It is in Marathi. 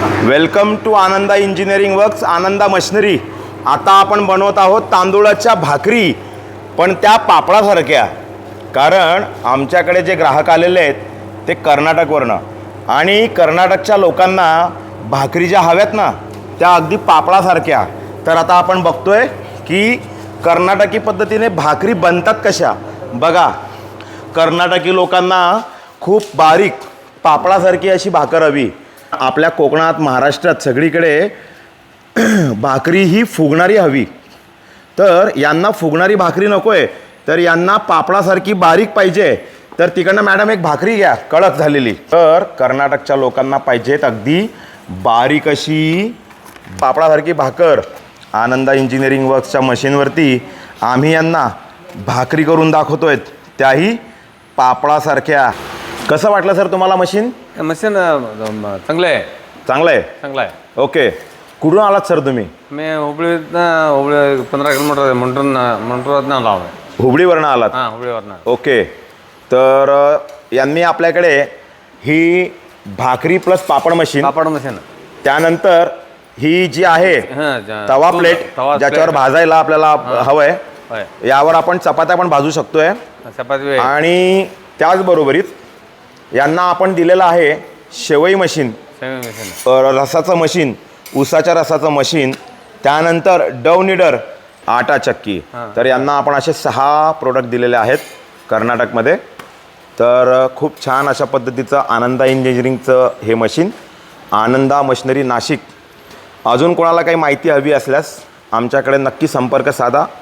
Welcome to Ananda engineering works, Ananda machinery. आता आपण बनवत आहोत तांदूळाच्या भाकरी, पण त्या पापडासारख्या। कारण आमच्याकडे जे ग्राहक आलेले आहेत ते कर्नाटकवरनं, आणि कर्नाटकच्या लोकांना भाकरी ज्या हव्यात ना त्या अगदी पापडासारख्या। तर आता आपण बघतोय की कर्नाटकी पद्धतीने भाकरी बनतात कशा। बघा, कर्नाटकी लोकांना खूप बारीक पापडासारखी अशी भाकर हवी। आपल्या कोकणात, महाराष्ट्रात सगळीकडे भाकरी ही फुगणारी हवी। तर यांना फुगणारी भाकरी नको आहे, तर यांना पापडासारखी बारीक पाहिजे। तर तिकडनं मॅडम एक भाकरी घ्या कडक झालेली। तर कर्नाटकच्या लोकांना पाहिजेत अगदी बारीक अशी पापडासारखी भाकर। आनंदा इंजिनिअरिंग वर्क्सच्या मशीनवरती आम्ही यांना भाकरी करून दाखवतोय, त्याही पापडासारख्या। कसं वाटलं सर तुम्हाला मशीन? मशीन चांगलं आहे. चांगलं आहे, चांगला आहे. ओके। कुठून आलात सर तुम्ही? मी हुबळी 15 किलोमीटर मंटूरातनं आलो आहे. हुबळीवरनं आलात? हां, हुबळीवरनं. ओके। तर यांनी आपल्याकडे ही भाकरी प्लस पापड मशीन, पापड मशीन, त्यानंतर ही जी आहे तवा प्लेट, ज्याच्यावर भाजायला आपल्याला हवं आहे, यावर आपण चपात्या पण भाजू शकतोय। चपाती आणि त्याचबरोबरीत यांना आपण दिलेलं आहे शेवई मशीन, रसाचं मशीन, ऊसाच्या रसाचं मशीन, त्यानंतर डव निडर, आटा चक्की। तर यांना आपण असे 6 प्रोडक्ट दिलेले आहेत कर्नाटकमध्ये। तर खूप छान अशा पद्धतीचं आनंदा इंजिनिअरिंगचं हे मशीन, आनंदा मशिनरी नाशिक। अजून कोणाला काही माहिती हवी असल्यास आमच्याकडे नक्की संपर्क साधा।